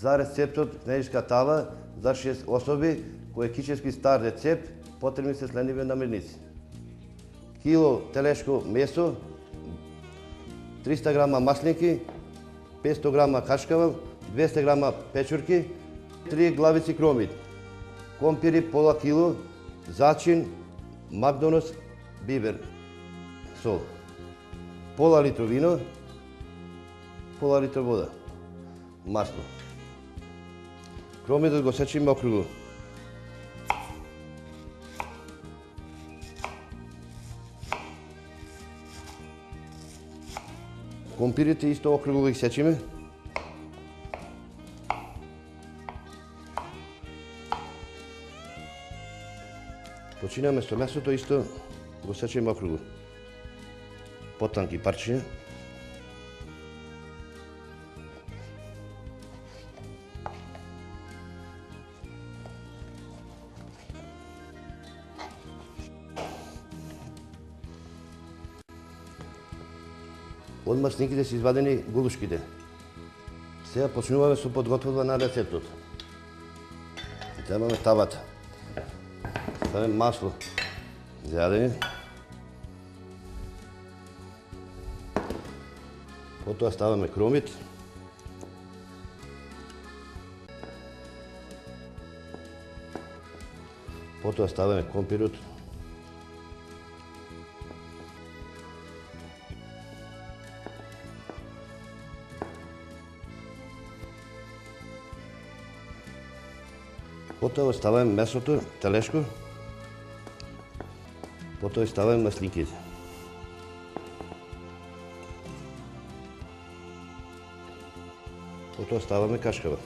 за рецептот кнежишка тава за 6 особи, кој е кичевски стар рецепт, потребни се следниве намирници. Кило телешко месо, 300 грама маслинки, 500 грама качкавал, 200 грама печурки, 3 главици кромит, компири пола кило, зачин, Макдоналдс, бибер, сол, пола литро вино, пола литро вода, масло. Кромитот го сечиме округло. Компирите исто округло ги сечиме. Починаме со месото, исто го сечиме округло. Потанки парчиња. Од маслинките се извадени гулушките. Сега почнуваме со подготвува на рецептот. Земаме тавата. Ставаме масло. Зјадени. Потоа ставаме кромит. Потоа ставаме компирот. Потоа ставаме месото, телешко. Потоа ставаме маслинките. Потоа ставаме качкава.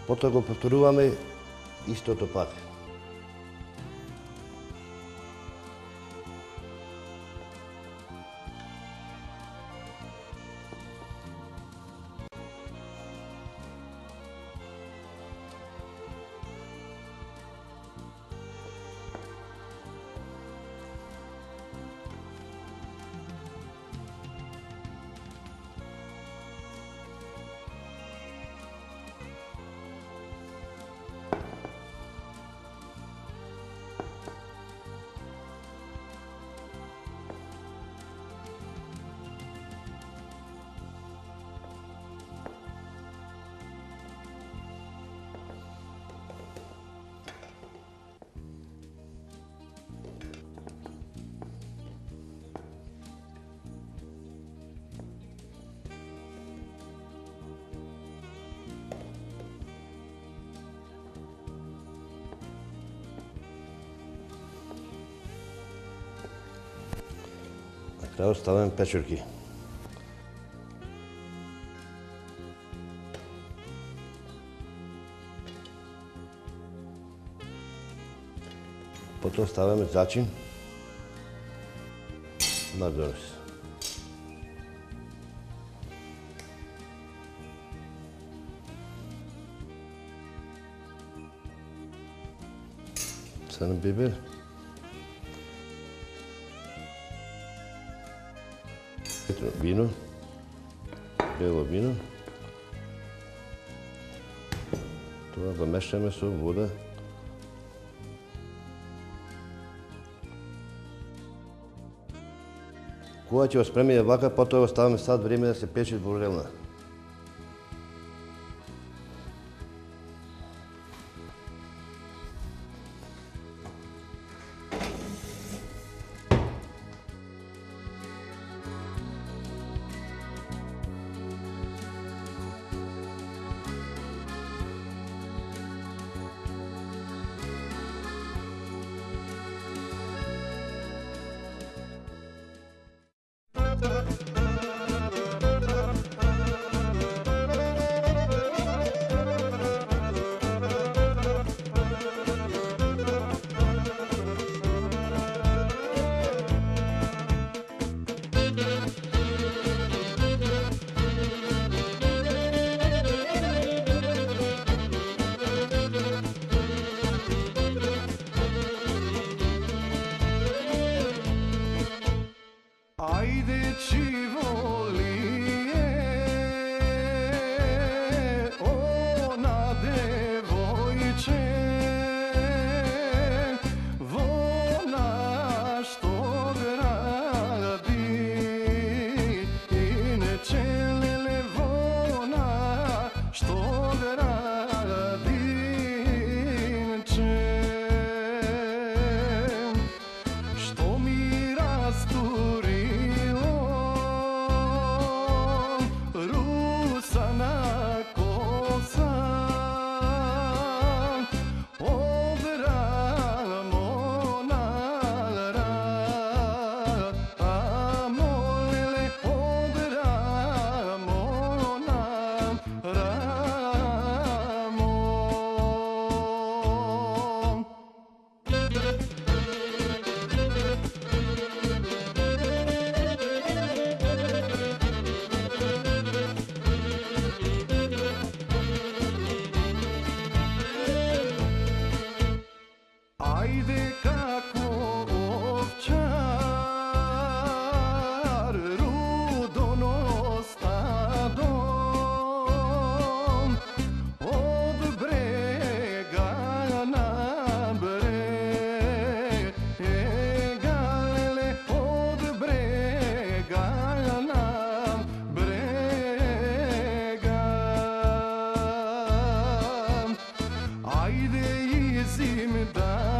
Потоа го повторуваме истото пак. Крајот ставаме печурки. Потоа ставаме зачин. Макдоналдс. Црен бибер. Вино, бело вино. Тоа го мешаме со вода. Кога ќе го спремиме вака, потоа го ставаме сад време да се пече во врелна. Ajde Čivolije, ona devojče, vona što gradi, inače lele vona što gradi, inače što mi rasturilo rusana kosa od Ramonara, a molile od Ramona, Ramon. Ajde kako ovčar rudono stadom od brega na brega, lele, od brega na brega. Ajde i zim dan